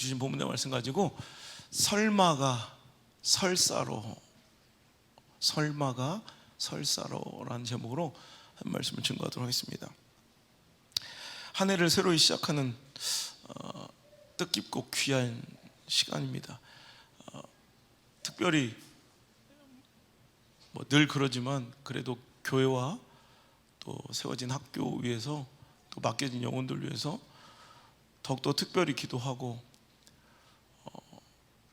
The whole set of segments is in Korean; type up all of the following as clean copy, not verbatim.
주신 본문의 말씀 가지고 설마가 설사로라는 제목으로 한 말씀을 증거하도록 하겠습니다. 한 해를 새로이 시작하는 뜻깊고 귀한 시간입니다. 특별히 늘 그러지만 그래도 교회와 또 세워진 학교 위해서 또 맡겨진 영혼들 위해서 더욱더 특별히 기도하고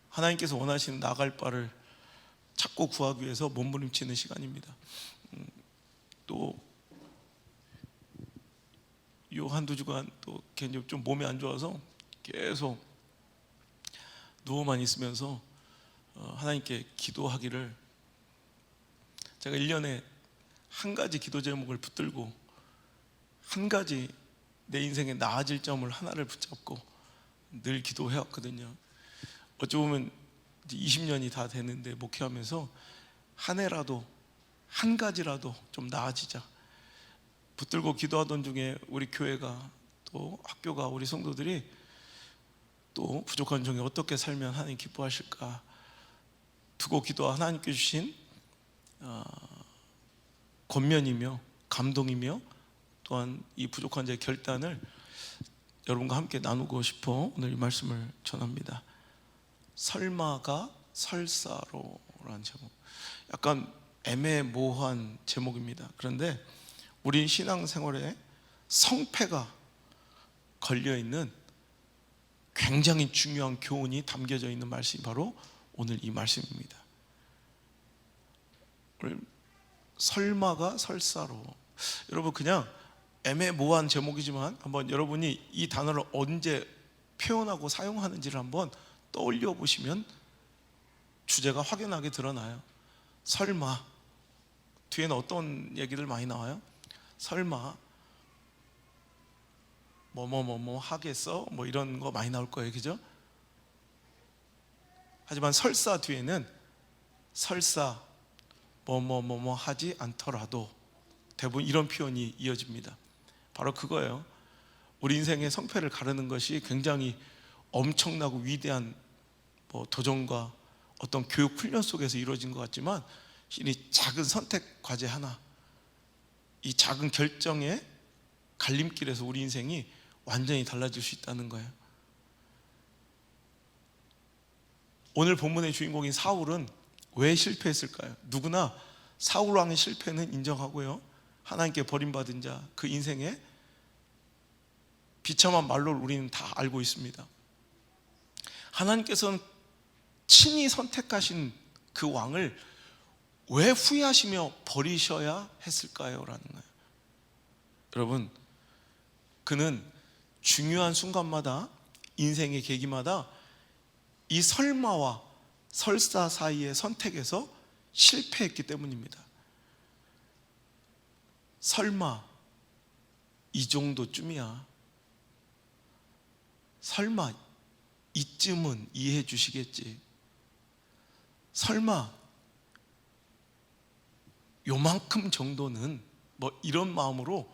하나님께서 원하시는 나갈 바를 찾고 구하기 위해서 몸부림치는 시간입니다. 또 요 한두 주간 또 개인적으로 좀 몸이 안 좋아서 계속 누워만 있으면서 하나님께 기도하기를, 제가 1년에 한 가지 기도 제목을 붙들고 한 가지 내 인생에 나아질 점을 하나를 붙잡고 늘 기도해왔거든요. 어찌 보면 20년이 다 됐는데 목회하면서 한 해라도 한 가지라도 좀 나아지자 붙들고 기도하던 중에 우리 교회가 또 학교가 우리 성도들이 또 부족한 중에 어떻게 살면 하나님 기뻐하실까 두고 기도한 하나님께 주신 권면이며 감동이며 또한 이 부족한 자의 결단을 여러분과 함께 나누고 싶어 오늘 이 말씀을 전합니다. 설마가 설사로라는 제목, 약간 애매모호한 제목입니다. 그런데 우리 신앙생활에 성패가 걸려있는 굉장히 중요한 교훈이 담겨져 있는 말씀이 바로 오늘 이 말씀입니다. 설마가 설사로, 여러분 그냥 애매모호한 제목이지만 한번 여러분이 이 단어를 언제 표현하고 사용하는지를 한번 떠올려 보시면 주제가 확연하게 드러나요. 설마, 뒤에는 어떤 얘기들 많이 나와요? 설마 뭐뭐뭐뭐 하겠어? 뭐 이런 거 많이 나올 거예요, 그죠? 하지만 설사 뒤에는 설사 뭐뭐뭐뭐 하지 않더라도 대부분 이런 표현이 이어집니다. 바로 그거예요. 우리 인생의 성패를 가르는 것이 굉장히 엄청나고 위대한 도전과 어떤 교육 훈련 속에서 이루어진 것 같지만 이 작은 선택 과제 하나, 이 작은 결정의 갈림길에서 우리 인생이 완전히 달라질 수 있다는 거예요. 오늘 본문의 주인공인 사울은 왜 실패했을까요? 누구나 사울 왕의 실패는 인정하고요, 하나님께 버림받은 자, 그 인생의 비참한 말로를 우리는 다 알고 있습니다. 하나님께서는 친히 선택하신 그 왕을 왜 후회하시며 버리셔야 했을까요? 라는 거예요. 여러분, 그는 중요한 순간마다, 인생의 계기마다 이 설마와 설사 사이의 선택에서 실패했기 때문입니다. 설마 이 정도쯤이야, 설마 이쯤은 이해해 주시겠지, 설마 요만큼 정도는, 이런 마음으로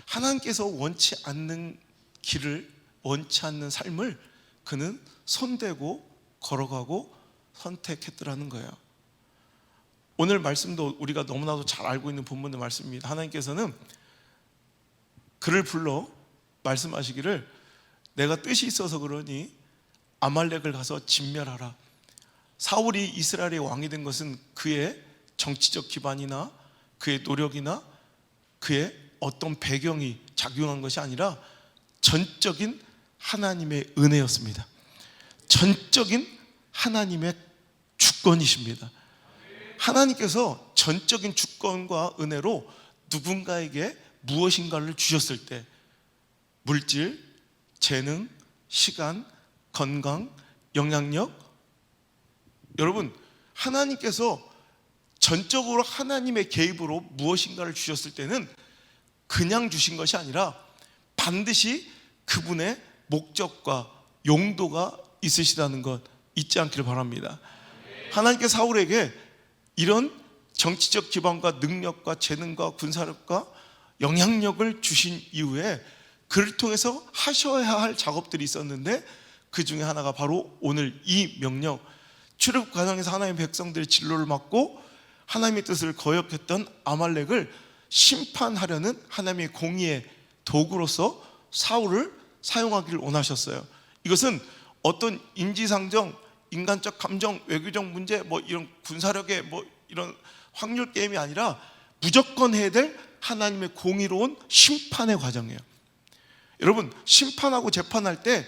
하나님께서 원치 않는 길을, 원치 않는 삶을 그는 손대고 걸어가고 선택했더라는 거예요. 오늘 말씀도 우리가 너무나도 잘 알고 있는 본문의 말씀입니다. 하나님께서는 그를 불러 말씀하시기를, 내가 뜻이 있어서 그러니 아말렉을 가서 진멸하라. 사울이 이스라엘의 왕이 된 것은 그의 정치적 기반이나 그의 노력이나 그의 어떤 배경이 작용한 것이 아니라 전적인 하나님의 은혜였습니다. 전적인 하나님의 주권이십니다. 하나님께서 전적인 주권과 은혜로 누군가에게 무엇인가를 주셨을 때, 물질, 재능, 시간, 건강, 영향력, 여러분, 하나님께서 전적으로 하나님의 개입으로 무엇인가를 주셨을 때는 그냥 주신 것이 아니라 반드시 그분의 목적과 용도가 있으시다는 것 잊지 않기를 바랍니다. 하나님께서 사울에게 이런 정치적 기반과 능력과 재능과 군사력과 영향력을 주신 이후에 그를 통해서 하셔야 할 작업들이 있었는데 그 중에 하나가 바로 오늘 이 명령, 출애굽 과정에서 하나님의 백성들의 진로를 막고 하나님의 뜻을 거역했던 아말렉을 심판하려는 하나님의 공의의 도구로서 사울을 사용하기를 원하셨어요. 이것은 어떤 인지상정, 인간적 감정, 외교적 문제, 이런 군사력의 이런 확률 게임이 아니라 무조건 해야 될 하나님의 공의로운 심판의 과정이에요. 여러분, 심판하고 재판할 때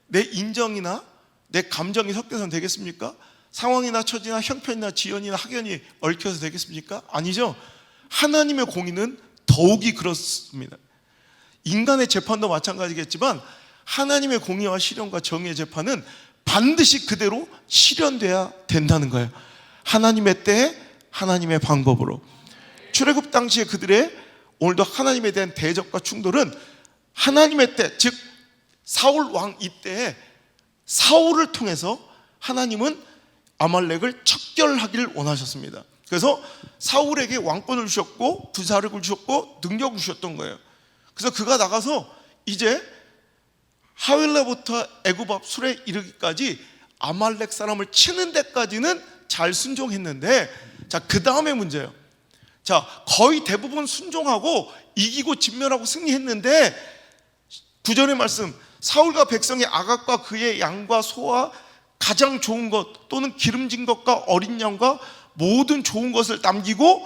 내 인정이나 내 감정이 섞여서는 되겠습니까? 상황이나 처지나 형편이나 지연이나 학연이 얽혀서 되겠습니까? 아니죠. 하나님의 공의는 더욱이 그렇습니다. 인간의 재판도 마찬가지겠지만 하나님의 공의와 실현과 정의의 재판은 반드시 그대로 실현돼야 된다는 거예요. 하나님의 때에 하나님의 방법으로. 출애굽 당시에 그들의 오늘도 하나님에 대한 대적과 충돌은 하나님의 때, 즉 사울 왕 이때에 사울을 통해서 하나님은 아말렉을 척결하기를 원하셨습니다. 그래서 사울에게 왕권을 주셨고 군사력을 주셨고 능력을 주셨던 거예요. 그래서 그가 나가서 이제 하윌라부터 애굽 앞 술에 이르기까지 아말렉 사람을 치는 데까지는 잘 순종했는데, 자, 그 다음에 문제예요. 자, 거의 대부분 순종하고 이기고 진멸하고 승리했는데 9절의 말씀, 사울과 백성의 아각과 그의 양과 소와 가장 좋은 것 또는 기름진 것과 어린 양과 모든 좋은 것을 남기고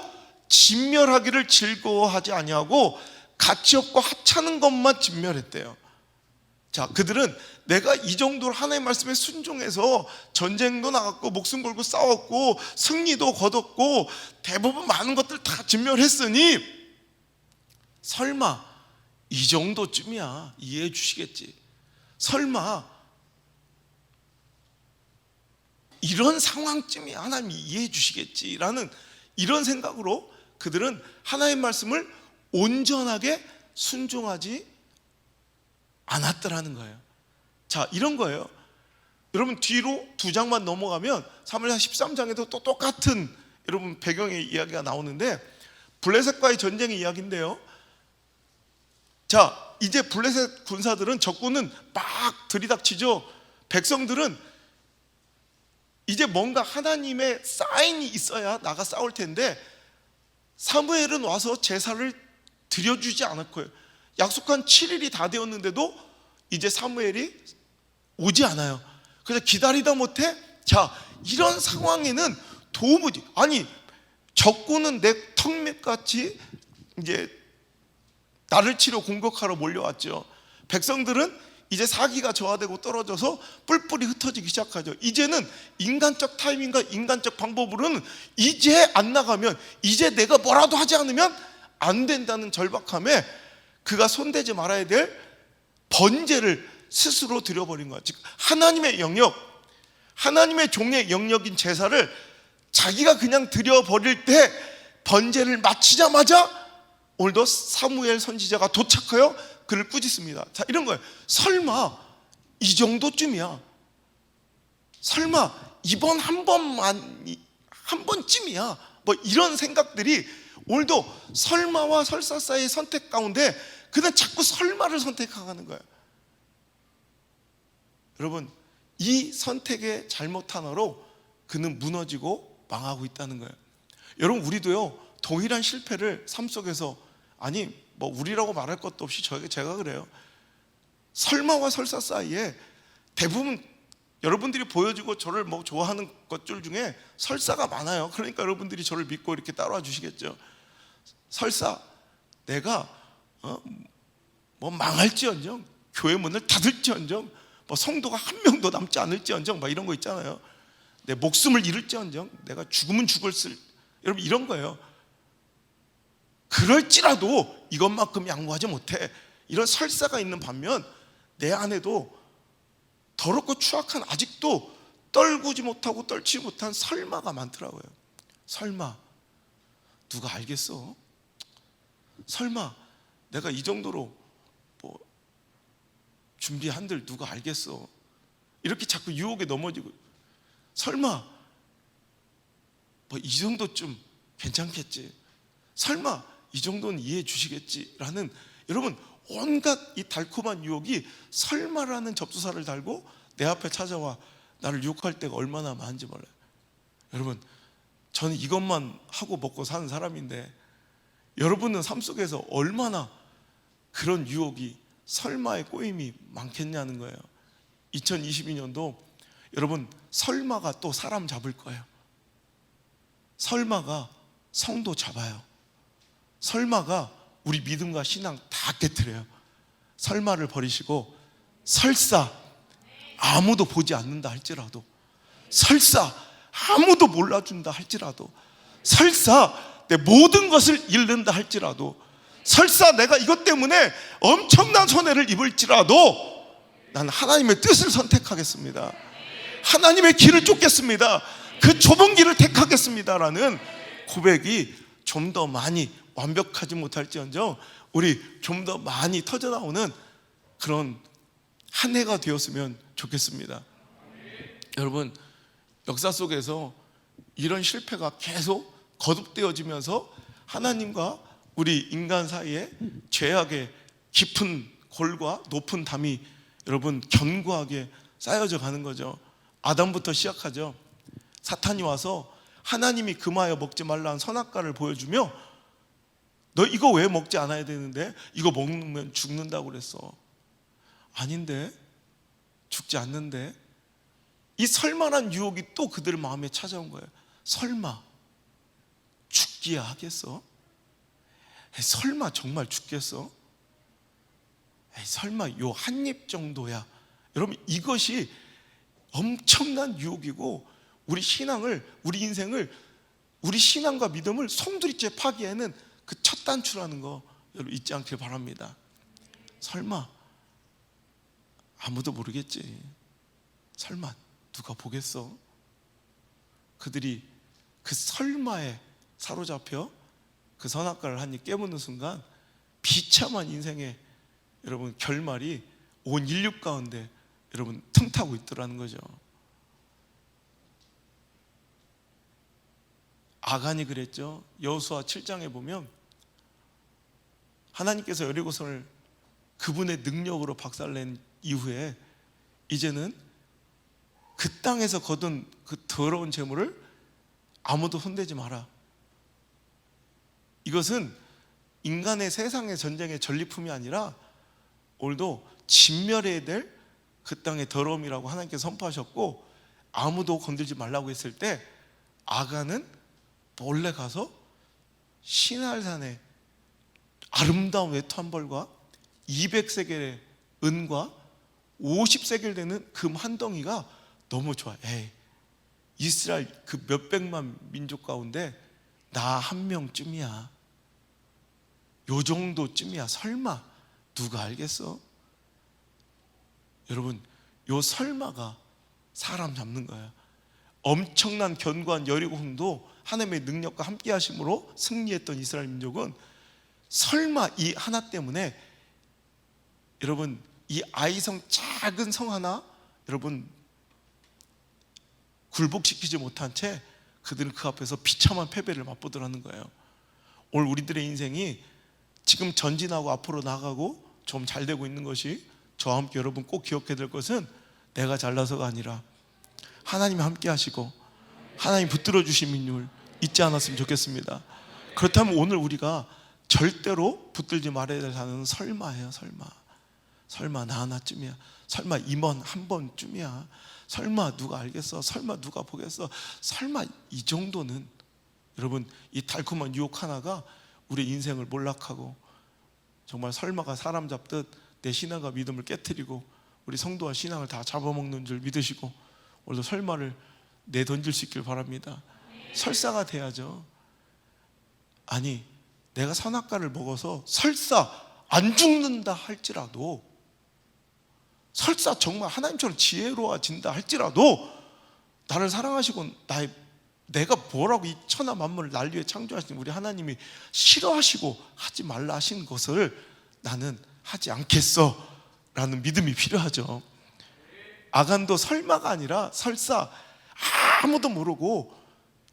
진멸하기를 즐거워하지 아니하고 가치 없고 하찮은 것만 진멸했대요. 자, 그들은 내가 이 정도로 하나님의 말씀에 순종해서 전쟁도 나갔고 목숨 걸고 싸웠고 승리도 거뒀고 대부분 많은 것들 다 진멸했으니 설마 이 정도쯤이야 이해해 주시겠지, 설마 이런 상황쯤이야 하나님 이해해 주시겠지라는 이런 생각으로 그들은 하나님의 말씀을 온전하게 순종하지 않았더라는 거예요. 자, 이런 거예요. 여러분 뒤로 2장만 넘어가면 사무엘상 13장에도 또 똑같은 여러분 배경의 이야기가 나오는데 블레셋과의 전쟁의 이야기인데요. 자, 이제 블레셋 군사들은 적군은 막 들이닥치죠. 백성들은 이제 뭔가 하나님의 사인이 있어야 나가 싸울 텐데 사무엘은 와서 제사를 드려주지 않았고요. 약속한 7일이 다 되었는데도 이제 사무엘이 오지 않아요. 그래서 기다리다 못해, 자, 이런 상황에는 도무지, 아니 적군은 내 턱밑같이 이제 나를 치러 공격하러 몰려왔죠. 백성들은 이제 사기가 저하되고 떨어져서 뿔뿔이 흩어지기 시작하죠. 이제는 인간적 타이밍과 인간적 방법으로는 이제 안 나가면, 이제 내가 뭐라도 하지 않으면 안 된다는 절박함에 그가 손대지 말아야 될 번제를 스스로 드려버린 거야. 즉 하나님의 영역, 하나님의 종의 영역인 제사를 자기가 그냥 드려버릴 때 번제를 마치자마자 오늘도 사무엘 선지자가 도착하여 그를 꾸짖습니다. 자, 이런 거예요. 설마 이 정도쯤이야, 설마 이번 한 번쯤이야, 이런 생각들이 오늘도 설마와 설사 사이의 선택 가운데 그는 자꾸 설마를 선택하는 거예요. 여러분, 이 선택의 잘못 하나로 그는 무너지고 망하고 있다는 거예요. 여러분, 우리도요 동일한 실패를 삶 속에서, 아니 우리라고 말할 것도 없이 제가 그래요. 설마와 설사 사이에 대부분 여러분들이 보여주고 저를 좋아하는 것들 중에 설사가 많아요. 그러니까 여러분들이 저를 믿고 이렇게 따라와 주시겠죠. 설사 내가 망할지언정, 교회 문을 닫을지언정, 성도가 한 명도 남지 않을지언정, 이런 거 있잖아요. 내 목숨을 잃을지언정, 내가 죽으면 죽을쓸, 여러분 이런 거예요. 그럴지라도 이것만큼 양보하지 못해, 이런 설사가 있는 반면 내 안에도 더럽고 추악한, 아직도 떨구지 못하고 떨치 못한 설마가 많더라고요. 설마 누가 알겠어? 설마 내가 이 정도로 준비한들 누가 알겠어? 이렇게 자꾸 유혹에 넘어지고, 설마 이 정도쯤 괜찮겠지, 설마 이 정도는 이해해 주시겠지라는, 여러분 온갖 이 달콤한 유혹이 설마라는 접수사를 달고 내 앞에 찾아와 나를 유혹할 때가 얼마나 많은지 몰라요. 여러분, 저는 이것만 하고 먹고 사는 사람인데 여러분은 삶 속에서 얼마나 그런 유혹이, 설마의 꼬임이 많겠냐는 거예요. 2022년도 여러분, 설마가 또 사람 잡을 거예요. 설마가 성도 잡아요. 설마가 우리 믿음과 신앙 다 깨트려요. 설마를 버리시고 설사 아무도 보지 않는다 할지라도, 설사 아무도 몰라준다 할지라도, 설사 내 모든 것을 잃는다 할지라도, 설사 내가 이것 때문에 엄청난 손해를 입을지라도 난 하나님의 뜻을 선택하겠습니다. 하나님의 길을 쫓겠습니다. 그 좁은 길을 택하겠습니다라는 고백이 좀 더 많이, 완벽하지 못할지언정 우리 좀 더 많이 터져나오는 그런 한 해가 되었으면 좋겠습니다. 여러분, 역사 속에서 이런 실패가 계속 거듭되어지면서 하나님과 우리 인간 사이에 죄악의 깊은 골과 높은 담이 여러분 견고하게 쌓여져 가는 거죠. 아담부터 시작하죠. 사탄이 와서 하나님이 금하여 먹지 말라는 선악과를 보여주며, 너 이거 왜 먹지 않아야 되는데? 이거 먹으면 죽는다고 그랬어. 아닌데, 죽지 않는데. 이 설마란 유혹이 또 그들 마음에 찾아온 거예요. 설마 죽기야 하겠어? 에이, 설마 정말 죽겠어? 에이, 설마 요 한 입 정도야? 여러분, 이것이 엄청난 유혹이고 우리 신앙을, 우리 인생을, 우리 신앙과 믿음을 송두리째 파기에는 그 첫 단추라는 거 여러분 잊지 않길 바랍니다. 설마 아무도 모르겠지. 설마 누가 보겠어? 그들이 그 설마에 사로잡혀 그 선악과를 한 입 깨무는 순간 비참한 인생의 여러분 결말이 온 인류 가운데 여러분 틈타고 있더라는 거죠. 아간이 그랬죠. 여호수아 7장에 보면 하나님께서 여리고성을 그분의 능력으로 박살낸 이후에 이제는 그 땅에서 거둔 그 더러운 재물을 아무도 손대지 마라. 이것은 인간의 세상의 전쟁의 전리품이 아니라 오늘도 진멸해야 될 그 땅의 더러움이라고 하나님께서 선포하셨고, 아무도 건들지 말라고 했을 때 아간은 몰래 가서 시날산에 아름다운 외투 한 벌과 200세겔의 은과 50세겔 되는 금 한 덩이가 너무 좋아. 에이, 이스라엘 그 몇백만 민족 가운데 나 한 명쯤이야. 요 정도쯤이야. 설마 누가 알겠어? 여러분, 요 설마가 사람 잡는 거야. 엄청난 견고한 여리고성도 하나님의 능력과 함께 하심으로 승리했던 이스라엘 민족은 설마 이 하나 때문에 여러분 이 아이성 작은 성 하나 여러분 굴복시키지 못한 채 그들은 그 앞에서 비참한 패배를 맛보더라는 거예요. 오늘 우리들의 인생이 지금 전진하고 앞으로 나가고 좀 잘 되고 있는 것이, 저와 함께 여러분 꼭 기억해야 될 것은 내가 잘나서가 아니라 하나님이 함께 하시고 하나님 붙들어 주신 민율 잊지 않았으면 좋겠습니다. 그렇다면 오늘 우리가 절대로 붙들지 말아야 될 단어는 설마예요. 설마 나 하나쯤이야. 설마 임원 한 번쯤이야. 설마 누가 알겠어? 설마 누가 보겠어? 설마 이 정도는, 여러분 이 달콤한 유혹 하나가 우리 인생을 몰락하고 정말 설마가 사람 잡듯 내 신앙과 믿음을 깨트리고 우리 성도와 신앙을 다 잡아먹는 줄 믿으시고 오늘도 설마를 내던질 수 있길 바랍니다. 설사가 돼야죠. 아니, 내가 선악과를 먹어서 설사 안 죽는다 할지라도, 설사 정말 하나님처럼 지혜로워진다 할지라도 나를 사랑하시고 내가 뭐라고 이 천하 만물을 날 위해 창조하신 우리 하나님이 싫어하시고 하지 말라 하신 것을 나는 하지 않겠어 라는 믿음이 필요하죠. 아간도 설마가 아니라 설사 아무도 모르고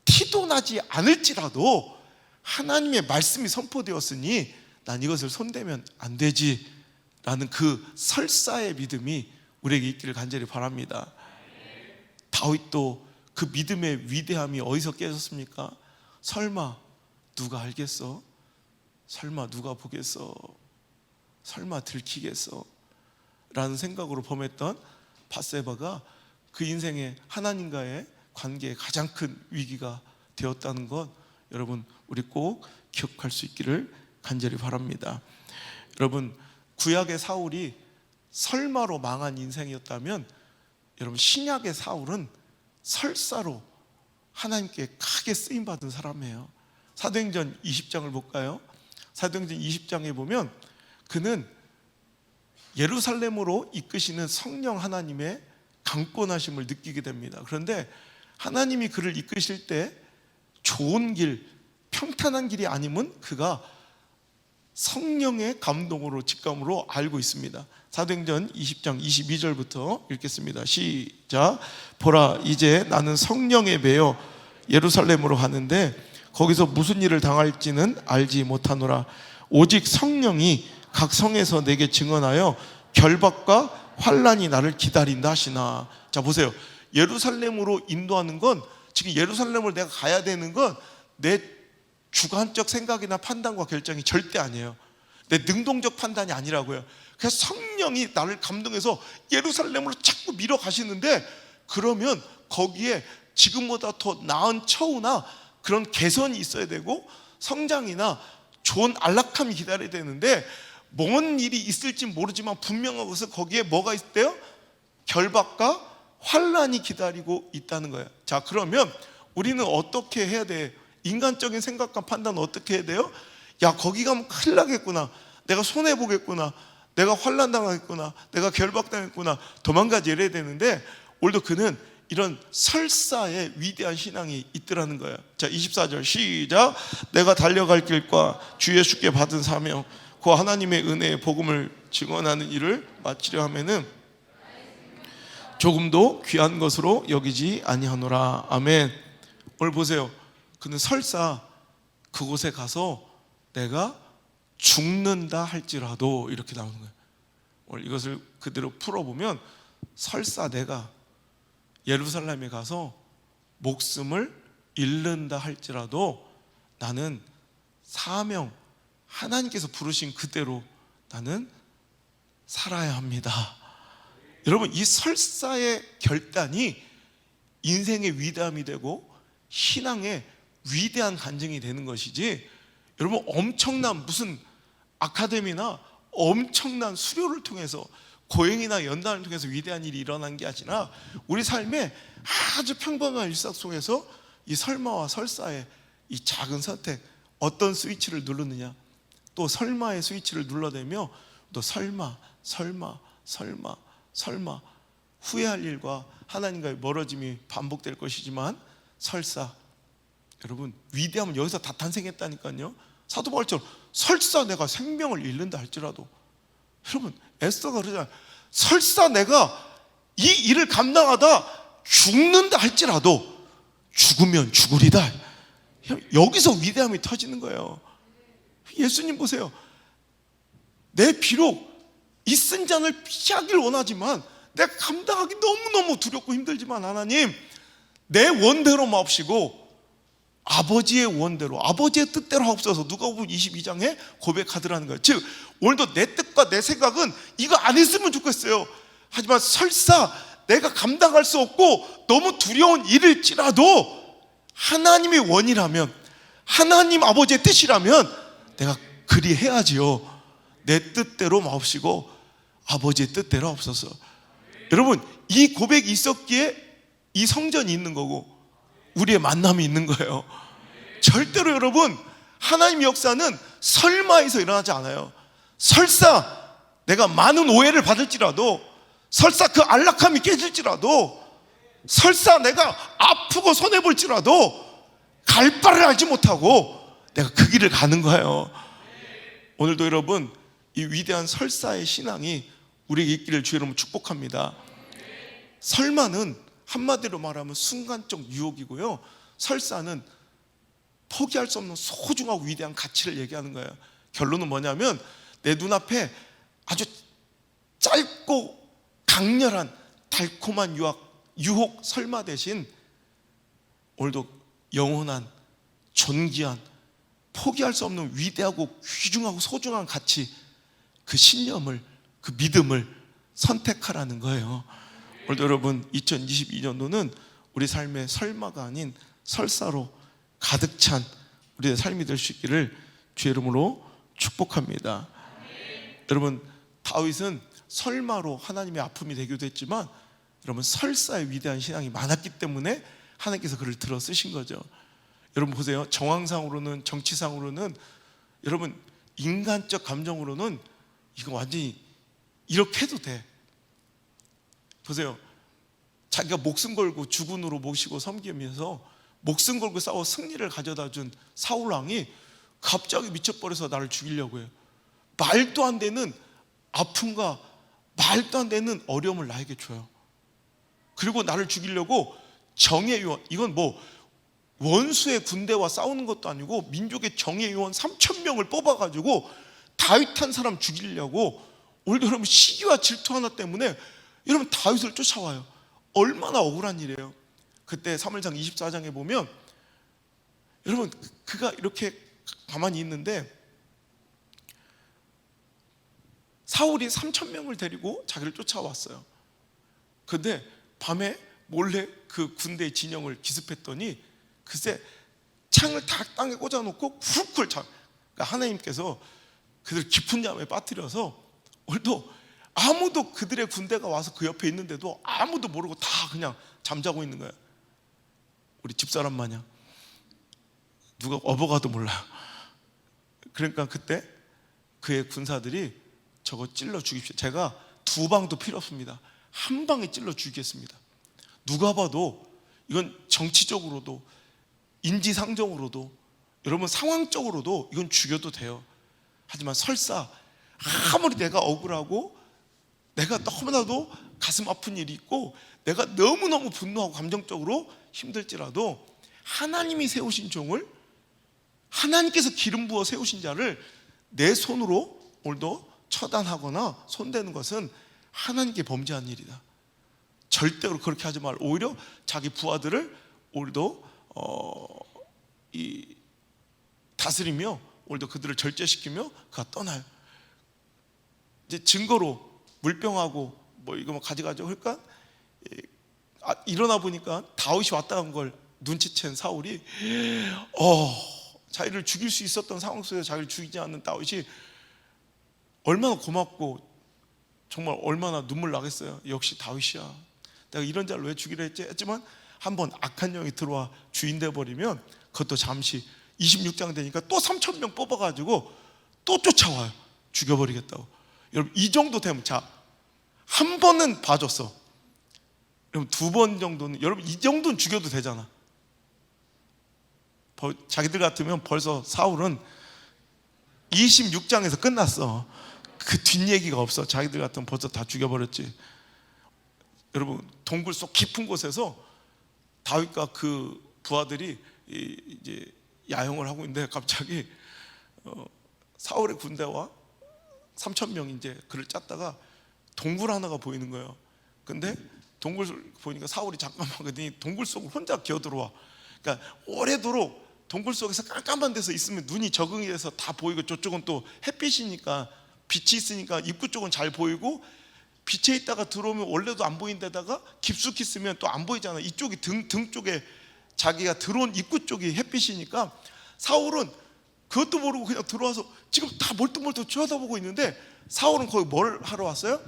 티도 나지 않을지라도 하나님의 말씀이 선포되었으니 난 이것을 손대면 안 되지 라는 그 설사의 믿음이 우리에게 있기를 간절히 바랍니다. 다윗도 그 믿음의 위대함이 어디서 깨졌습니까? 설마 누가 알겠어? 설마 누가 보겠어? 설마 들키겠어? 라는 생각으로 범했던 밧세바가 그 인생의 하나님과의 관계에 가장 큰 위기가 되었다는 것, 여러분 우리 꼭 기억할 수 있기를 간절히 바랍니다. 여러분, 구약의 사울이 설마로 망한 인생이었다면, 여러분 신약의 사울은 설사로 하나님께 크게 쓰임받은 사람이에요. 사도행전 20장을 볼까요? 사도행전 20장에 보면 그는 예루살렘으로 이끄시는 성령 하나님의 강권하심을 느끼게 됩니다. 그런데 하나님이 그를 이끄실 때 좋은 길, 평탄한 길이 아니면 그가 성령의 감동으로, 직감으로 알고 있습니다. 사도행전 20장 22절부터 읽겠습니다. 시작. 보라, 이제 나는 성령에 매여 예루살렘으로 가는데 거기서 무슨 일을 당할지는 알지 못하노라. 오직 성령이 각 성에서 내게 증언하여 결박과 환란이 나를 기다린다 하시나. 자 보세요, 예루살렘으로 인도하는 건, 지금 예루살렘을 내가 가야 되는 건 내 주관적 생각이나 판단과 결정이 절대 아니에요. 내 능동적 판단이 아니라고요. 그래서 성령이 나를 감동해서 예루살렘으로 자꾸 밀어가시는데, 그러면 거기에 지금보다 더 나은 처우나 그런 개선이 있어야 되고 성장이나 좋은 안락함이 기다려야 되는데, 뭔 일이 있을지 모르지만 분명한 것은 거기에 뭐가 있대요? 결박과 환란이 기다리고 있다는 거예요. 자, 그러면 우리는 어떻게 해야 돼? 인간적인 생각과 판단은 어떻게 해야 돼요? 야, 거기 가면 큰일 나겠구나, 내가 손해보겠구나, 내가 환란 당하겠구나, 내가 결박당했구나, 도망가지 이래야 되는데, 오늘도 그는 이런 설사의 위대한 신앙이 있더라는 거예요. 자, 24절 시작. 내가 달려갈 길과 주 예수께 받은 사명, 그 하나님의 은혜의 복음을 증언하는 일을 마치려 하면은 조금도 귀한 것으로 여기지 아니하노라. 아멘. 오늘 보세요, 그는 설사 그곳에 가서 내가 죽는다 할지라도, 이렇게 나오는 거예요. 오늘 이것을 그대로 풀어보면, 설사 내가 예루살렘에 가서 목숨을 잃는다 할지라도 나는 사명, 하나님께서 부르신 그대로 나는 살아야 합니다. 여러분, 이 설사의 결단이 인생의 위대함이 되고 신앙의 위대한 간증이 되는 것이지, 여러분 엄청난 무슨 아카데미나 엄청난 수료를 통해서, 고행이나 연단을 통해서 위대한 일이 일어난 게 아니라 우리 삶의 아주 평범한 일상 속에서 이 설마와 설사의 이 작은 선택, 어떤 스위치를 누르느냐, 또 설마의 스위치를 눌러대며 또 설마 후회할 일과 하나님과의 멀어짐이 반복될 것이지만, 설사, 여러분 위대함은 여기서 다 탄생했다니까요. 사도 바울처럼 설사 내가 생명을 잃는다 할지라도, 여러분 에스더가 그러잖아요. 설사 내가 이 일을 감당하다 죽는다 할지라도 죽으면 죽으리다. 여기서 위대함이 터지는 거예요. 예수님 보세요. 내 비록 이 쓴 잔을 피하길 원하지만, 내가 감당하기 너무너무 두렵고 힘들지만, 하나님 내 원대로 마옵시고 아버지의 원대로, 아버지의 뜻대로 하옵소서. 누가복음 22장에 고백하더라는 거예요. 즉 오늘도 내 뜻과 내 생각은 이거 안 했으면 좋겠어요. 하지만 설사 내가 감당할 수 없고 너무 두려운 일일지라도 하나님의 원이라면, 하나님 아버지의 뜻이라면 내가 그리 해야지요. 내 뜻대로 마옵시고 아버지의 뜻대로 하옵소서. 여러분, 이 고백이 있었기에 이 성전이 있는 거고 우리의 만남이 있는 거예요. 절대로 여러분, 하나님의 역사는 설마에서 일어나지 않아요. 설사 내가 많은 오해를 받을지라도, 설사 그 안락함이 깨질지라도, 설사 내가 아프고 손해볼지라도 갈 바를 알지 못하고 내가 그 길을 가는 거예요. 오늘도 여러분, 이 위대한 설사의 신앙이 우리에게 있기를 주의 이름으로 축복합니다. 설마는 한마디로 말하면 순간적 유혹이고요, 설사는 포기할 수 없는 소중하고 위대한 가치를 얘기하는 거예요. 결론은 뭐냐면, 내 눈앞에 아주 짧고 강렬한 달콤한 유혹 설마 대신 오늘도 영원한 존귀한 포기할 수 없는 위대하고 귀중하고 소중한 가치, 그 신념을, 그 믿음을 선택하라는 거예요. 오늘도 여러분 2022년도는 우리 삶의 설마가 아닌 설사로 가득 찬 우리의 삶이 될 수 있기를 주의 이름으로 축복합니다. 여러분, 다윗은 설마로 하나님의 아픔이 되기도 했지만 여러분, 설사의 위대한 신앙이 많았기 때문에 하나님께서 그를 들어 쓰신 거죠. 여러분 보세요. 정황상으로는, 정치상으로는, 여러분 인간적 감정으로는 이거 완전히 이렇게 해도 돼. 보세요. 자기가 목숨 걸고 주군으로 모시고 섬기면서 목숨 걸고 싸워 승리를 가져다 준 사울 왕이 갑자기 미쳐버려서 나를 죽이려고 해요. 말도 안 되는 아픔과 말도 안 되는 어려움을 나에게 줘요. 그리고 나를 죽이려고 정의 요원, 이건 뭐 원수의 군대와 싸우는 것도 아니고 민족의 정의 요원 3,000명을 뽑아가지고 다윗 한 사람 죽이려고, 오늘도 여러분 시기와 질투 하나 때문에 여러분 다윗을 쫓아와요. 얼마나 억울한 일이에요. 그때 사무엘상 24장에 보면 여러분 그가 이렇게 가만히 있는데 사울이 3,000명을 데리고 자기를 쫓아왔어요. 근데 밤에 몰래 그 군대의 진영을 기습했더니 글쎄 창을 다 땅에 꽂아놓고 훌훌 차. 그러니까 하나님께서 그들 깊은 잠에 빠뜨려서 오늘도 아무도, 그들의 군대가 와서 그 옆에 있는데도 아무도 모르고 다 그냥 잠자고 있는 거예요. 우리 집사람 마냥 누가 업어가도 몰라요. 그러니까 그때 그의 군사들이 저거 찔러 죽입시오. 제가 2방도 필요 없습니다. 한 방에 찔러 죽이겠습니다. 누가 봐도 이건 정치적으로도 인지상정으로도 여러분 상황적으로도 이건 죽여도 돼요. 하지만 설사 아무리 내가 억울하고 내가 너무나도 가슴 아픈 일이 있고 내가 너무너무 분노하고 감정적으로 힘들지라도 하나님이 세우신 종을, 하나님께서 기름 부어 세우신 자를 내 손으로 오늘도 처단하거나 손대는 것은 하나님께 범죄한 일이다. 절대로 그렇게 하지 말고 오히려 자기 부하들을 오늘도 다스리며 오늘도 그들을 절제시키며 그가 떠나요. 이제 증거로 물병하고 뭐 이거 뭐 가져가죠. 그러니까 일어나 보니까 다윗이 왔다 간 걸 눈치챈 사울이 자기를 죽일 수 있었던 상황 속에서 자기를 죽이지 않는 다윗이 얼마나 고맙고 정말 얼마나 눈물 나겠어요. 역시 다윗이야. 내가 이런 자를 왜 죽이려 했지? 했지만 한번 악한 영이 들어와 주인 돼버리면 그것도 잠시 26장 되니까 또 3,000명 뽑아가지고 또 쫓아와요. 죽여버리겠다고. 여러분 이 정도 되면, 자, 한 번은 봐줬어. 여러분 2번 정도는, 여러분 이 정도는 죽여도 되잖아. 자기들 같으면 벌써 사울은 26장에서 끝났어. 그 뒷얘기가 없어. 자기들 같으면 벌써 다 죽여버렸지. 여러분 동굴 속 깊은 곳에서 다윗과 그 부하들이 이제 야영을 하고 있는데 갑자기 사울의 군대와 3,000명이 이제 그를 짰다가 동굴 하나가 보이는 거예요. 근데 동굴 보니까 사울이 잠깐만 그랬더니 동굴 속으로 혼자 기어들어와. 그러니까 오래도록 동굴 속에서 깜깜한 데서 있으면 눈이 적응이 돼서 다 보이고, 저쪽은 또 햇빛이니까 빛이 있으니까 입구 쪽은 잘 보이고, 빛에 있다가 들어오면 원래도 안 보이는 데다가 깊숙이 있으면 또 안 보이잖아. 이쪽이 등 쪽에 자기가 들어온 입구 쪽이 햇빛이니까 사울은 그것도 모르고 그냥 들어와서 지금 다 멀뚱멀뚱 쳐다보고 있는데, 사울은 거기 뭘 하러 왔어요?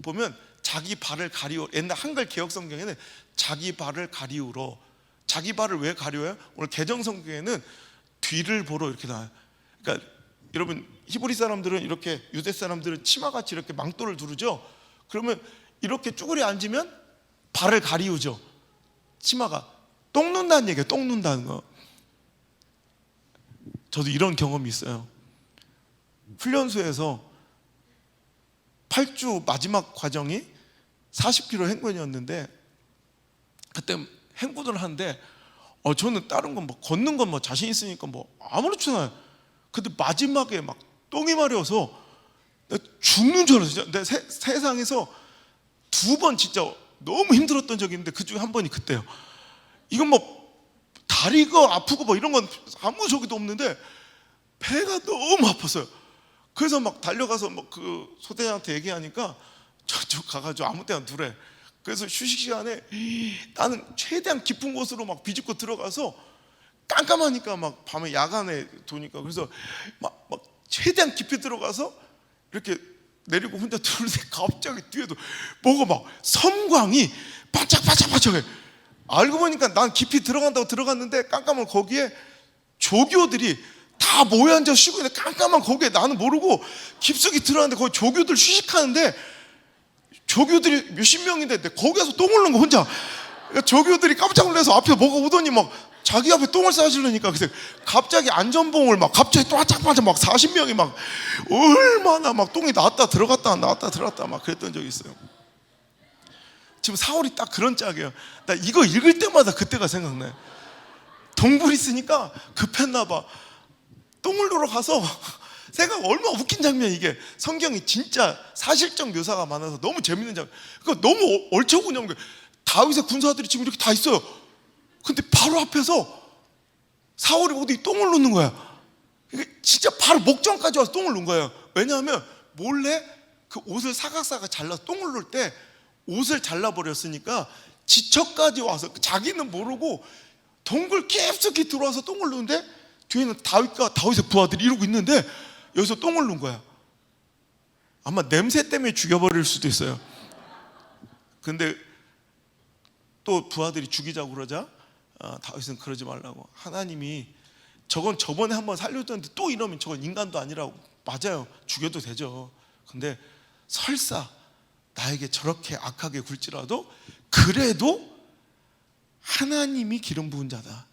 보면 자기 발을 가리워, 옛날 한글 개혁 성경에는 자기 발을 가리우러, 자기 발을 왜 가려워요? 오늘 개정 성경에는 뒤를 보러 이렇게 나와요. 그러니까 여러분 히브리 사람들은 이렇게, 유대 사람들은 치마같이 이렇게 망토를 두르죠. 그러면 이렇게 쭈그려 앉으면 발을 가리우죠. 치마가 똥 눈다는 얘기예요. 똥 눈다는 거. 저도 이런 경험이 있어요. 훈련소에서 8주 마지막 과정이 40km 행군이었는데, 그때 행군을 하는데 저는 다른 건 뭐 걷는 건 뭐 자신 있으니까 뭐 아무렇지나. 근데 마지막에 막 똥이 마려워서 내가 죽는 줄 알았어요. 내 세상에서 두 번 진짜 너무 힘들었던 적이 있는데 그 중에 한 번이 그때요. 이건 뭐 다리가 아프고 뭐 이런 건 아무 저기도 없는데 배가 너무 아팠어요. 그래서 막 달려가서 막 그 소대장한테 얘기하니까 저쪽 가가지고 아무 때나 두래. 그래서 휴식 시간에 나는 최대한 깊은 곳으로 막 비집고 들어가서 깜깜하니까 막 밤에 야간에 도니까 그래서 막 최대한 깊이 들어가서 이렇게 내리고 혼자 들는데 갑자기 뒤에도 뭐가 막 섬광이 반짝반짝반짝해. 알고 보니까 난 깊이 들어간다고 들어갔는데 깜깜한 거기에 조교들이 다 모여 앉아 쉬고 있는데 깜깜한 거기에 나는 모르고 깊숙이 들어갔는데 거기 조교들 휴식하는데 조교들이 몇십 명인데 거기에서 똥 흘린 거 혼자. 그러니까 조교들이 깜짝 놀라서 앞에 뭐가 오더니 막 자기 앞에 똥을 싸주려니까 그래서 갑자기 안전봉을 막 갑자기 또아짝빠짝 막 40명이 막 얼마나 막 똥이 나왔다 들어갔다 나왔다 들어갔다 막 그랬던 적이 있어요. 지금 4월이 딱 그런 짝이에요. 나 이거 읽을 때마다 그때가 생각나요. 동굴 있으니까 급했나 봐. 똥을 누러 가서 생각 얼마나 웃긴 장면이 이게 성경이 진짜 사실적 묘사가 많아서 너무 재밌는 장면. 그러니까 너무 얼척운한 거예요. 다윗의 군사들이 지금 이렇게 다 있어요. 근데 바로 앞에서 사울이 어디 똥을 놓는 거야. 이게 진짜 바로 목전까지 와서 똥을 놓은 거예요. 왜냐하면 몰래 그 옷을 사각사각 잘라서 똥을 놓을 때 옷을 잘라버렸으니까 지척까지 와서 자기는 모르고 동굴 깊숙이 들어와서 똥을 놓는데 뒤에는 다윗과 다윗의 부하들이 이러고 있는데 여기서 똥을 놓은 거야. 아마 냄새 때문에 죽여버릴 수도 있어요. 근데 또 부하들이 죽이자고 그러자 다윗은 그러지 말라고. 하나님이 저건 저번에 한번 살려줬는데 또 이러면 저건 인간도 아니라고. 맞아요, 죽여도 되죠. 근데 설사 나에게 저렇게 악하게 굴지라도 그래도 하나님이 기름 부은 자다.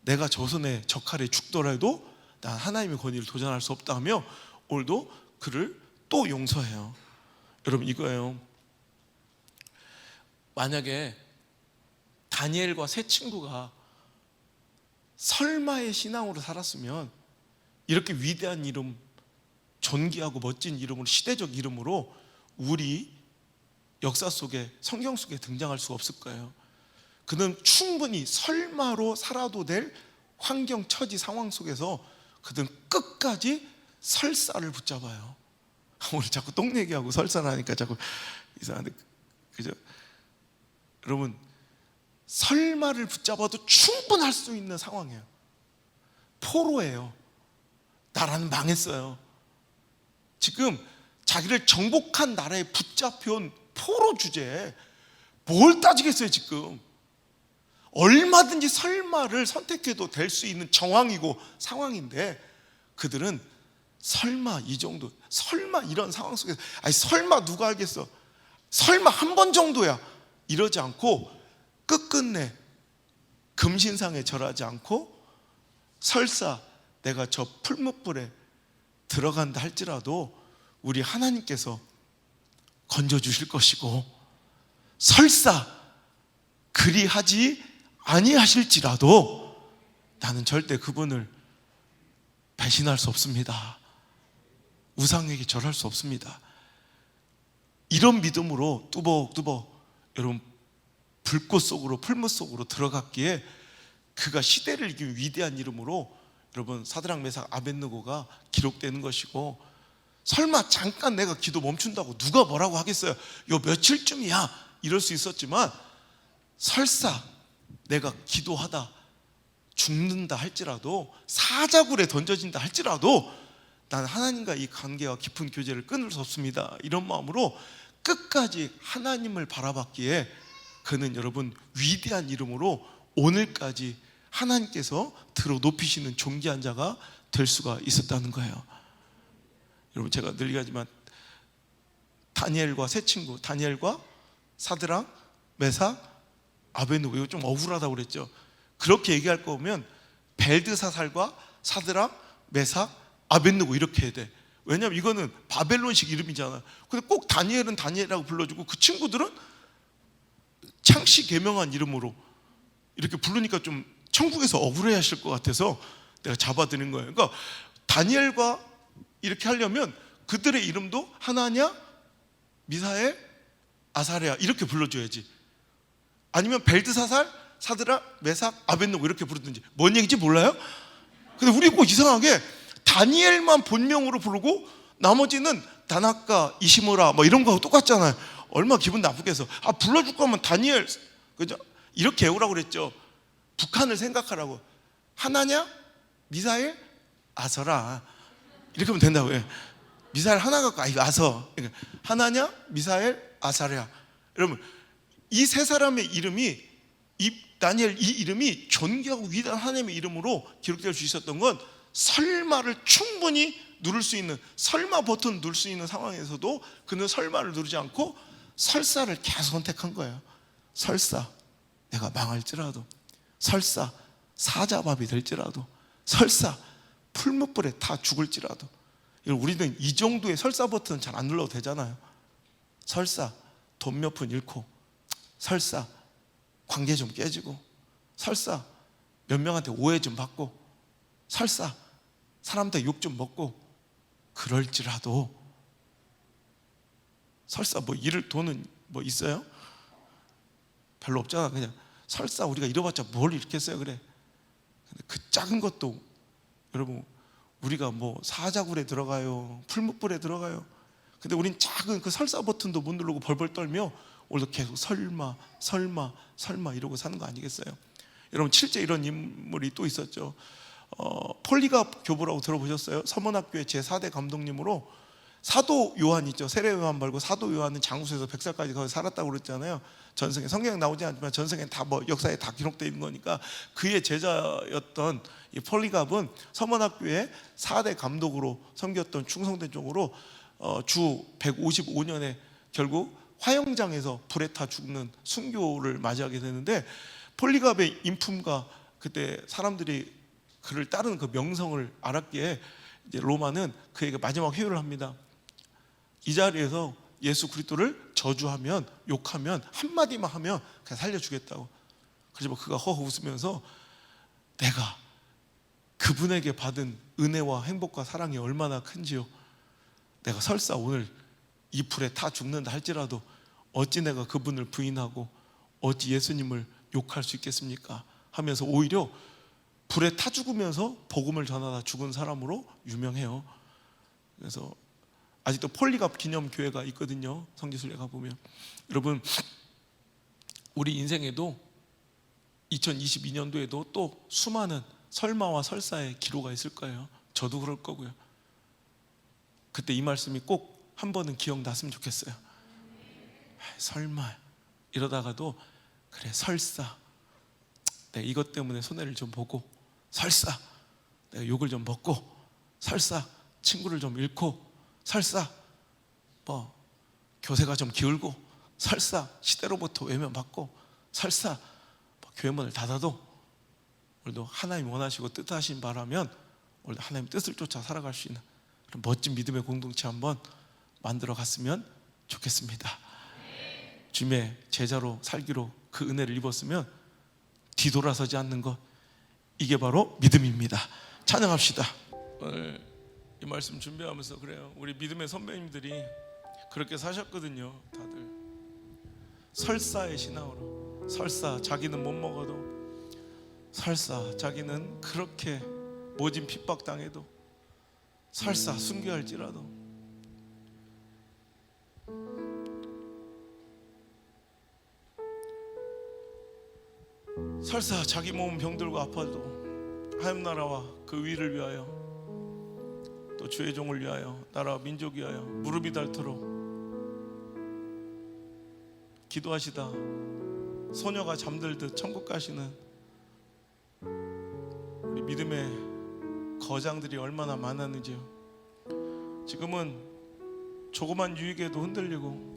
내가 저 손에 저 칼에 죽더라도 난 하나님의 권위를 도전할 수 없다 하며 오늘도 그를 또 용서해요. 여러분 이거예요. 만약에 다니엘과 세 친구가 설마의 신앙으로 살았으면 이렇게 위대한 이름, 존귀하고 멋진 이름으로, 시대적 이름으로 우리 역사 속에, 성경 속에 등장할 수가 없을 거예요. 그는 충분히 설마로 살아도 될 환경, 처지, 상황 속에서 그는 끝까지 설사를 붙잡아요. 오늘 자꾸 똥 얘기하고 설사를 하니까 자꾸 이상한데, 그죠? 여러분, 설마를 붙잡아도 충분할 수 있는 상황이에요. 포로예요. 나라는 망했어요. 지금 자기를 정복한 나라에 붙잡혀온 포로 주제에 뭘 따지겠어요. 지금 얼마든지 설마를 선택해도 될 수 있는 정황이고 상황인데 그들은 설마 이 정도, 설마 이런 상황 속에서 아니 설마 누가 알겠어, 설마 한 번 정도야 이러지 않고 끝끝내 금신상에 절하지 않고 설사 내가 저 풀무불에 들어간다 할지라도 우리 하나님께서 건져주실 것이고 설사 그리하지 아니하실지라도 나는 절대 그분을 배신할 수 없습니다. 우상에게 절할 수 없습니다. 이런 믿음으로 뚜벅뚜벅 여러분 불꽃 속으로 풀무 속으로 들어갔기에 그가 시대를 이긴 위대한 이름으로 여러분 사드락 메삭 아벳느고가 기록되는 것이고, 설마 잠깐 내가 기도 멈춘다고 누가 뭐라고 하겠어요? 요 며칠쯤이야 이럴 수 있었지만 설사 내가 기도하다 죽는다 할지라도 사자굴에 던져진다 할지라도 난 하나님과 이 관계와 깊은 교제를 끊을 수 없습니다. 이런 마음으로 끝까지 하나님을 바라봤기에 그는 여러분 위대한 이름으로 오늘까지 하나님께서 들어 높이시는 존귀한 자가 될 수가 있었다는 거예요. 여러분 제가 늘 얘기하지만 다니엘과 세 친구, 다니엘과 사드락, 메삭, 아벳느고, 이거 좀 억울하다고 그랬죠. 그렇게 얘기할 거면 벨드사살과 사드락, 메삭, 아벳느고 이렇게 해야 돼. 왜냐하면 이거는 바벨론식 이름이잖아. 근데 꼭 다니엘은 다니엘이라고 불러주고 그 친구들은 창씨 개명한 이름으로 이렇게 부르니까 좀 천국에서 억울해 하실 것 같아서 내가 잡아드는 거예요. 그러니까 다니엘과 이렇게 하려면 그들의 이름도 하나냐, 미사엘, 아사랴 이렇게 불러줘야지. 아니면 벨드사살, 사드락, 메삭, 아벳노고 이렇게 부르든지. 뭔 얘기인지 몰라요? 근데 우리 꼭 이상하게 다니엘만 본명으로 부르고 나머지는 다나카, 이시무라 뭐 이런 거하고 똑같잖아요. 얼마나 기분 나쁘겠어. 불러줄 거면 다니엘, 그죠? 이렇게 외우라고 그랬죠. 북한을 생각하라고. 하나냐, 미사일, 아서라 이렇게 하면 된다고. 미사일 하나 갖고 이거 아서. 하나냐, 미사일, 아사랴. 여러분 이 세 사람의 이름이, 다니엘 이 이름이 존귀하고 위대한 하나님의 이름으로 기록될 수 있었던 건 설마를 충분히 누를 수 있는, 설마 버튼 누를 수 있는 상황에서도 그는 설마를 누르지 않고 설사를 계속 선택한 거예요. 설사 내가 망할지라도, 설사 사자밥이 될지라도, 설사 풀무불에 다 죽을지라도. 우리는 이 정도의 설사 버튼은 잘 안 눌러도 되잖아요. 설사 돈 몇 푼 잃고, 설사 관계 좀 깨지고, 설사 몇 명한테 오해 좀 받고, 설사 사람한테 욕 좀 먹고, 그럴지라도. 설사 뭐 잃을 돈은 뭐 있어요? 별로 없잖아. 그냥 설사 우리가 잃어봤자 뭘 잃겠어요. 그래. 근데 그 작은 것도 여러분, 우리가 뭐 사자굴에 들어가요, 풀무불에 들어가요. 근데 우린 작은 그 설사 버튼도 못 누르고 벌벌 떨며 오늘도 계속 설마 설마 설마 이러고 사는 거 아니겠어요? 여러분 실제 이런 인물이 또 있었죠. 폴리갑 교부라고 들어보셨어요? 서문학교의 제4대 감독님으로 사도 요한 있죠. 세례 요한 말고 사도 요한은 장수에서 100살까지 거기 살았다고 그랬잖아요. 전생에, 성경에 나오지 않지만 전생에 다 뭐 역사에 다 기록되어 있는 거니까. 그의 제자였던 이 폴리갑은 서문학교의 4대 감독으로 섬겼던 충성된 종으로 주 155년에 결국 화영장에서 불에 타 죽는 순교를 맞이하게 되는데, 폴리갑의 인품과 그때 사람들이 그를 따르는 그 명성을 알았기에 이제 로마는 그에게 마지막 회유를 합니다. 이 자리에서 예수 그리스도를 저주하면, 욕하면, 한마디만 하면 그냥 살려주겠다고. 그래서 그가 허허 웃으면서 내가 그분에게 받은 은혜와 행복과 사랑이 얼마나 큰지요. 내가 설사 오늘 이 불에 타 죽는다 할지라도 어찌 내가 그분을 부인하고 어찌 예수님을 욕할 수 있겠습니까? 하면서 오히려 불에 타 죽으면서 복음을 전하다 죽은 사람으로 유명해요. 그래서 아직도 폴리갑 기념교회가 있거든요. 성지순례 가보면. 여러분 우리 인생에도 2022년도에도 또 수많은 설마와 설사의 기로가 있을 거예요. 저도 그럴 거고요. 그때 이 말씀이 꼭 한 번은 기억났으면 좋겠어요. 설마 이러다가도 그래 설사 내가 이것 때문에 손해를 좀 보고, 설사 내가 욕을 좀 먹고, 설사 친구를 좀 잃고, 설사 뭐 교세가 좀 기울고, 설사 시대로부터 외면받고, 설사 뭐 교회 문을 닫아도 오늘도 하나님 원하시고 뜻하신 바라면 오늘도 하나님 뜻을 쫓아 살아갈 수 있는 그런 멋진 믿음의 공동체 한번 만들어 갔으면 좋겠습니다. 주님의 제자로 살기로 그 은혜를 입었으면 뒤돌아서지 않는 것, 이게 바로 믿음입니다. 찬양합시다. 오늘 이 말씀 준비하면서 그래요. 우리 믿음의 선배님들이 그렇게 사셨거든요. 다들 설사의 신앙으로. 설사 자기는 못 먹어도, 설사 자기는 그렇게 모진 핍박당해도, 설사 순교할지라도, 설사 자기 몸 병들고 아파도 하나님 나라와 그 위를 위하여, 또 주의 종을 위하여, 나라와 민족 위하여 무릎이 닳도록 기도하시다 소녀가 잠들듯 천국 가시는 우리 믿음의 거장들이 얼마나 많았는지요. 지금은 조그만 유익에도 흔들리고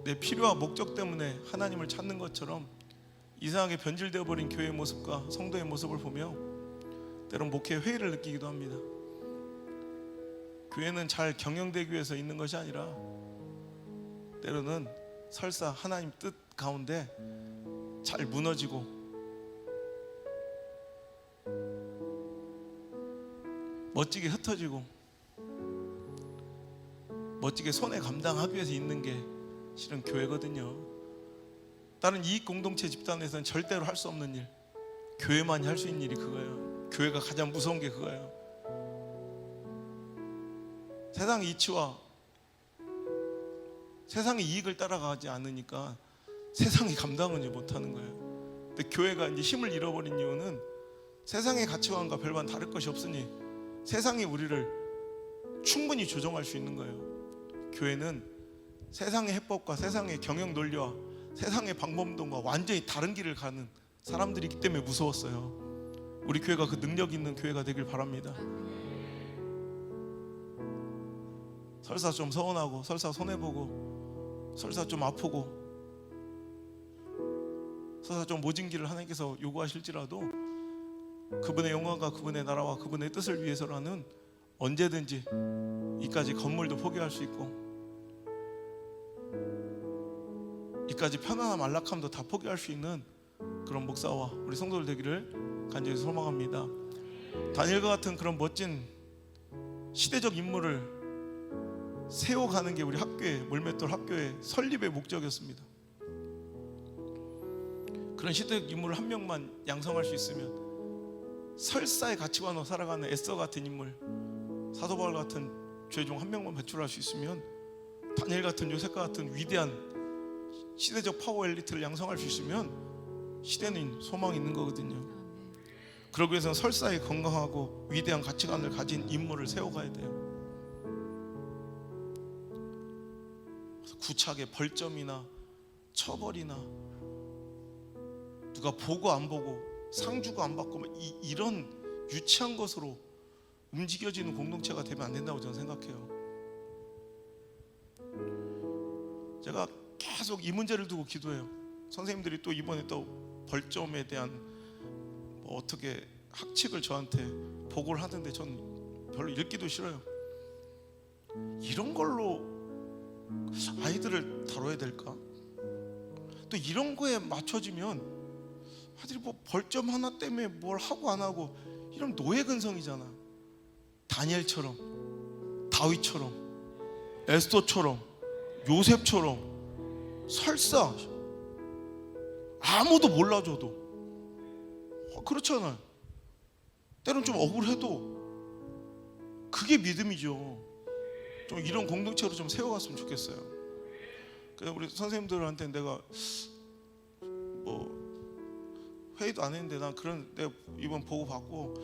내 필요와 목적 때문에 하나님을 찾는 것처럼 이상하게 변질되어 버린 교회의 모습과 성도의 모습을 보며 때론 목회 회의를 느끼기도 합니다. 교회는 잘 경영되기 위해서 있는 것이 아니라 때로는 설사 하나님 뜻 가운데 잘 무너지고 멋지게 흩어지고 멋지게 손에 감당하기 위해서 있는 게 실은 교회거든요. 다른 이익 공동체 집단에서는 절대로 할 수 없는 일, 교회만이 할 수 있는 일이 그거예요. 교회가 가장 무서운 게 그거예요. 세상의 이치와 세상의 이익을 따라가지 않으니까 세상이 감당을 못하는 거예요. 근데 교회가 이제 힘을 잃어버린 이유는 세상의 가치관과 별반 다를 것이 없으니 세상이 우리를 충분히 조종할 수 있는 거예요. 교회는 세상의 해법과 세상의 경영 논리와 세상의 방법론과 완전히 다른 길을 가는 사람들이기 때문에 무서웠어요. 우리 교회가 그 능력 있는 교회가 되길 바랍니다. 설사 좀 서운하고, 설사 손해보고, 설사 좀 아프고, 설사 좀 모진 길을 하나님께서 요구하실지라도 그분의 영광과 그분의 나라와 그분의 뜻을 위해서라는 언제든지 이까지 건물도 포기할 수 있고, 이까지 편안함 안락함도 다 포기할 수 있는 그런 목사와 우리 성도들 되기를 간절히 소망합니다. 다니엘과 같은 그런 멋진 시대적 인물을 세워가는 게 우리 학교의, 몰맷돌 학교의 설립의 목적이었습니다. 그런 시대적 인물을 한 명만 양성할 수 있으면, 설사의 가치관으로 살아가는 에스더 같은 인물, 사도 바울 같은 죄종 한 명만 배출할 수 있으면, 다니엘 같은, 요셉과 같은 위대한 시대적 파워 엘리트를 양성할 수 있으면 시대는 소망이 있는 거거든요. 그러기 위해서는 설사의 건강하고 위대한 가치관을 가진 인물을 세워가야 돼요. 구차하게 벌점이나 처벌이나 누가 보고 안 보고 상 주고 안 받고 이런 유치한 것으로 움직여지는 공동체가 되면 안 된다고 저는 생각해요. 제가 계속 이 문제를 두고 기도해요. 선생님들이 또 이번에 또 벌점에 대한 어떻게 학칙을 저한테 보고를 하는데 전 별로 읽기도 싫어요. 이런 걸로 아이들을 다뤄야 될까? 또 이런 거에 맞춰지면 아이들이 뭐 벌점 하나 때문에 뭘 하고 안 하고 이런 노예 근성이잖아. 다니엘처럼, 다윗처럼, 에스더처럼, 요셉처럼 설사 아무도 몰라줘도 그렇잖아요. 때론 좀 억울해도 그게 믿음이죠. 좀 이런 공동체로 좀 세워갔으면 좋겠어요. 그래서 우리 선생님들한테 내가 뭐 회의도 안 했는데 난 그런, 내가 이번 보고 받고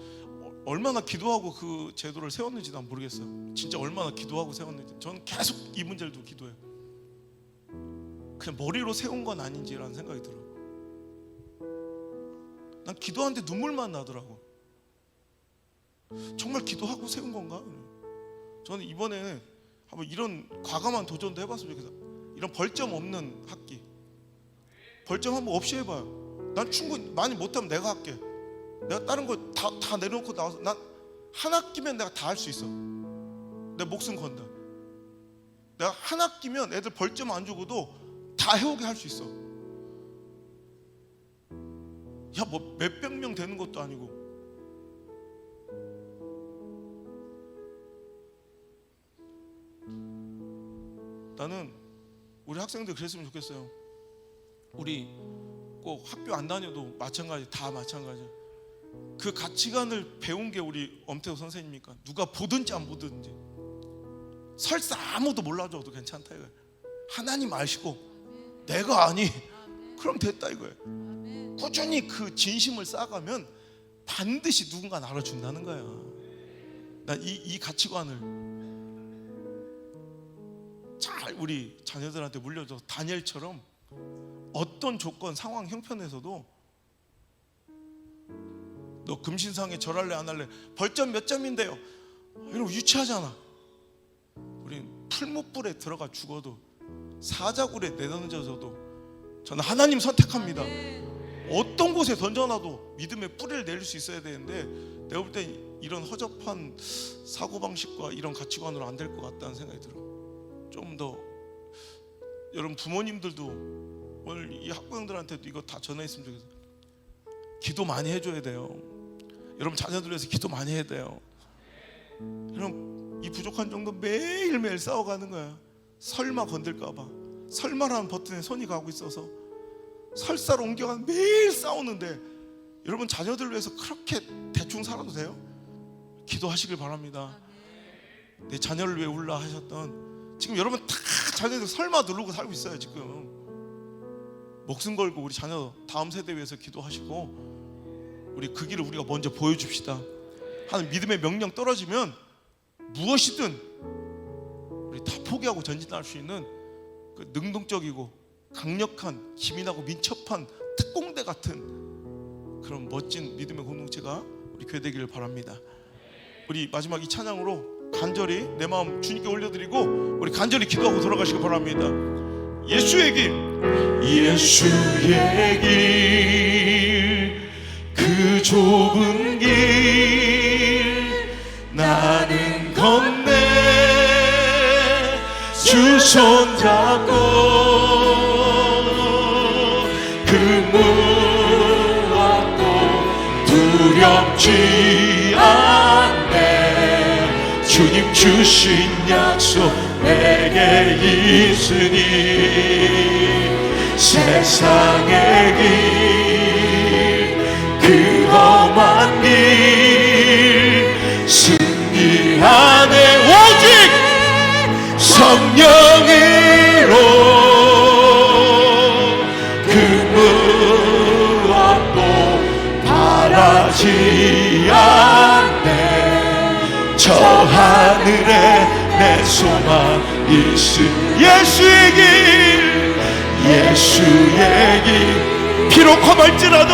얼마나 기도하고 그 제도를 세웠는지 난 모르겠어요. 진짜 얼마나 기도하고 세웠는지. 저는 계속 이 문제를 두고 기도해요. 그냥 머리로 세운 건 아닌지라는 생각이 들어. 난 기도하는데 눈물만 나더라고. 정말 기도하고 세운 건가? 저는 이번에 한번 이런 과감한 도전도 해봤으면 좋겠어. 이런 벌점 없는 학기, 벌점 한번 없이 해봐요. 난 충분히, 많이 못하면 내가 할게. 내가 다른 거 다 내려놓고 나와서 난 한 학기면 내가 다 할 수 있어. 내 목숨 건다. 내가 한 학기면 애들 벌점 안 주고도 다 해오게 할 수 있어. 야, 뭐 몇백 명 되는 것도 아니고. 나는 우리 학생들 그랬으면 좋겠어요. 우리 꼭 학교 안 다녀도 마찬가지, 다 마찬가지. 그 가치관을 배운 게 우리 엄태호 선생님이니까 누가 보든지 안 보든지 설사 아무도 몰라줘도 괜찮다 이거예요. 하나님 아시고 내가 아니, 그럼 됐다 이거예요. 꾸준히 그 진심을 쌓아가면 반드시 누군가 알아준다는 거야. 난 이 가치관을 잘 우리 자녀들한테 물려줘서 다니엘처럼 어떤 조건, 상황, 형편에서도 너 금신상에 절할래 안 할래? 벌점 몇 점인데요? 이러면 유치하잖아. 우린 풀무불에 들어가 죽어도, 사자굴에 내던져서도 저는 하나님 선택합니다. 어떤 곳에 던져놔도 믿음의 뿌리를 내릴 수 있어야 되는데, 내가 볼 때 이런 허접한 사고방식과 이런 가치관으로 안 될 것 같다는 생각이 들어. 좀 더 여러분 부모님들도 오늘 이 학부형들한테도 이거 다 전해했으면 좋겠어요. 기도 많이 해줘야 돼요. 여러분 자녀들 위해서 기도 많이 해야 돼요. 여러분 이 부족한 정도 매일매일 싸워가는 거야. 설마 건들까봐, 설마라는 버튼에 손이 가고 있어서 설사로 옮겨가는, 매일 싸우는데 여러분 자녀들 위해서 그렇게 대충 살아도 돼요? 기도하시길 바랍니다. 내 자녀를 위해 울라 하셨던, 지금 여러분 다 자녀들 설마 누르고 살고 있어요. 지금 목숨 걸고 우리 자녀 다음 세대 위해서 기도하시고, 우리 그 길을 우리가 먼저 보여줍시다 하는 믿음의 명령 떨어지면 무엇이든 우리 다 포기하고 전진할 수 있는 그 능동적이고 강력한, 기민하고 민첩한 특공대 같은 그런 멋진 믿음의 공동체가 우리 교회 되기를 바랍니다. 우리 마지막 이 찬양으로 간절히 내 마음 주님께 올려드리고 우리 간절히 기도하고 돌아가시기 바랍니다. 예수의 길, 예수의 길, 그 좁은 길 나는 건네 주 손잡고, 그 무엇도 두렵지 않네. 주님 주신 약속 내게 있으니 세상의 길, 그 험한 길 승리하네. 오직 성령으로 그 무엇도 바라지 않네. 저 하늘에 내 소망 있으니 예수의 길, 예수의 길, 비록 험할지라도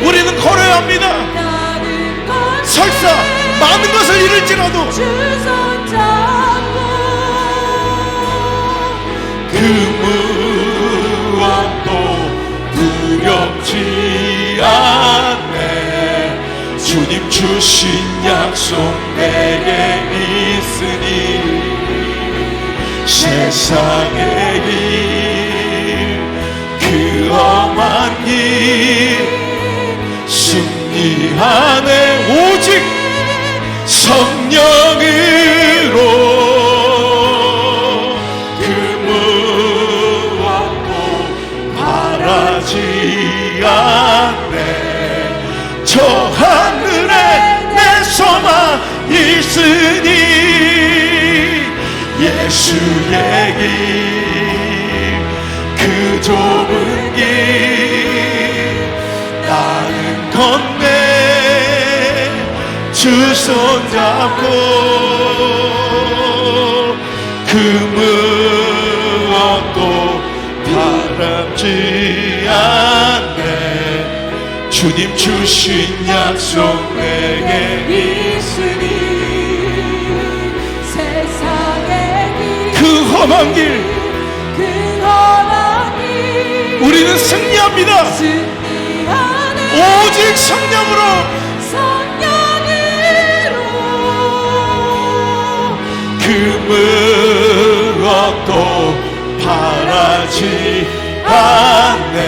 우리는 걸어야 합니다. 설사 많은 것을 잃을지라도 그 무엇도 두렵지 않네. 주님 주신 약속 내게 있으니 세상의 길, 그 험한 길 승리하네. 오직 성령으로 그 무엇도 바라지 않네. 저 하늘에 내 소망 있으니 예수의 길, 그 좁은 길 나는 건네 주 손잡고, 그 무엇도 바람지 않네. 주님 주신 약속 내게 있으니 세상의 길, 그 험한 길, 그 험한 길 우리는 승리합니다. 승리하네. 오직 성령으로, 성령으로 그 무엇도 바라지 않네.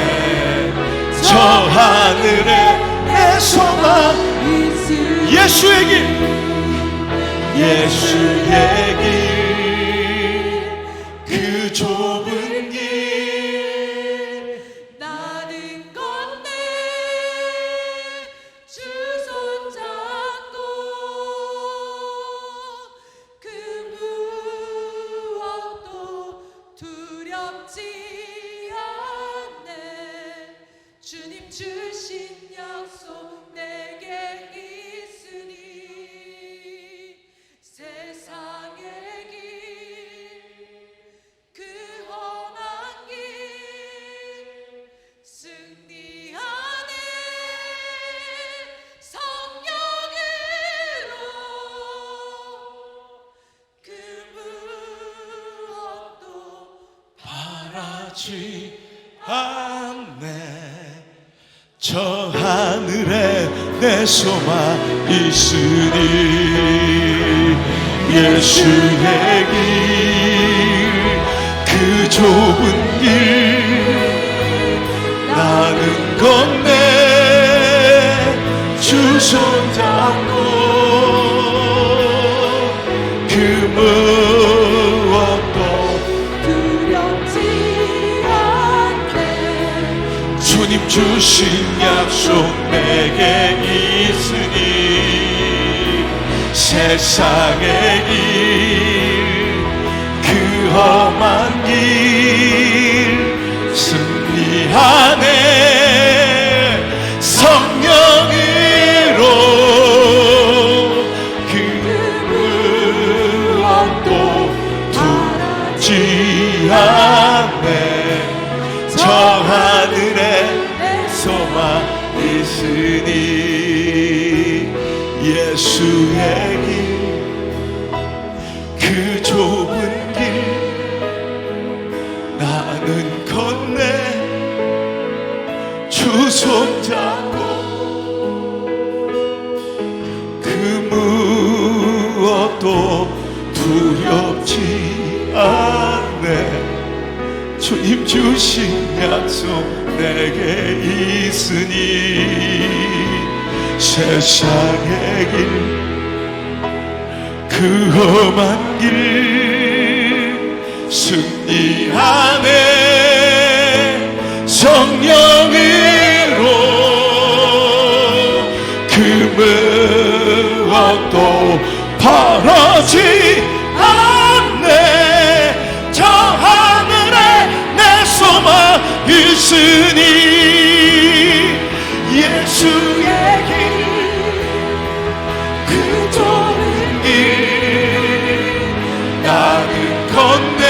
저 하늘에 내 소망 예수의 길, 예수의 길, 그 좁은 길 나는 건네 주 손잡고, 그 무엇도 두렵지 않네. 주님 주신 약속 내게 있으니 세상의 길, 그 험한 길 승리하네. 성령으로 그 무엇도 바라지 않네. 저 하늘에 내 소망 있으니 예수의 길, 그 좁은 길 나는 건네 주 손잡고, 무엇도 두렵지 않네. 주님 주신 약속 내게 있으니 세상의 길 그 험한 길 승리하네. 성령으로 그 무엇도 두지 않네. 저 하늘에 소망 있으니 예수의 길 그 좁은 길 나는 건네 주 손잡고 그 무엇도 두렵지 않네. 주님 주신 약속 내게 있으니 세상의 길 그 험한 길 승리하네. 성령으로 그 무엇도 바라지 않네. 저 하늘에 내 소망 있으니 예수의 길 그 좁은 길 나는 건네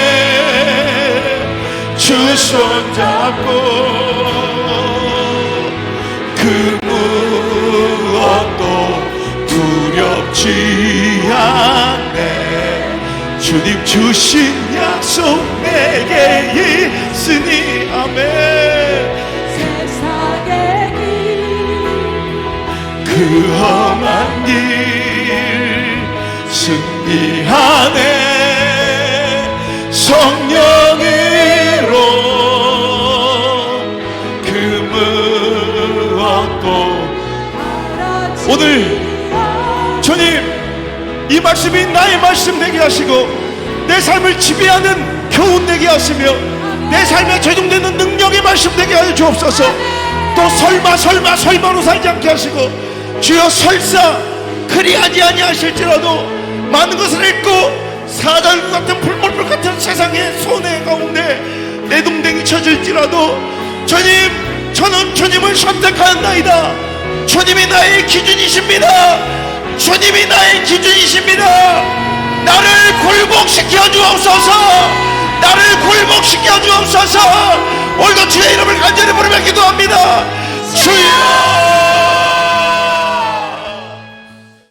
주 손잡고 그 무엇도 두렵지 않네. 주님 주신 약속 내게 있으니 아멘. 세상의 길 그 험한 길 승리하네. 성령으로 그 무엇도 오늘 주님 이 말씀이 나의 말씀 되게 하시고 내 삶을 지배하는 교훈 되게 하시며 내 삶에 적용되는 능력의 말씀 되게 하여 주옵소서. 또 설마로 살지 않게 하시고 주여 설사 그리하지 아니하실지라도 많은 것을 잃고 사자굴 같은 풀물불 같은 세상의 손해 가운데 내 동댕이 쳐질지라도 주님 저는 주님을 선택하였나이다. 주님이 나의 기준이십니다. 주님이 나의 기준이십니다. 나를 굴복시켜 주옵소서. 나를 굴복시켜 주옵소서. 오늘도 주의 이름을 간절히 부르며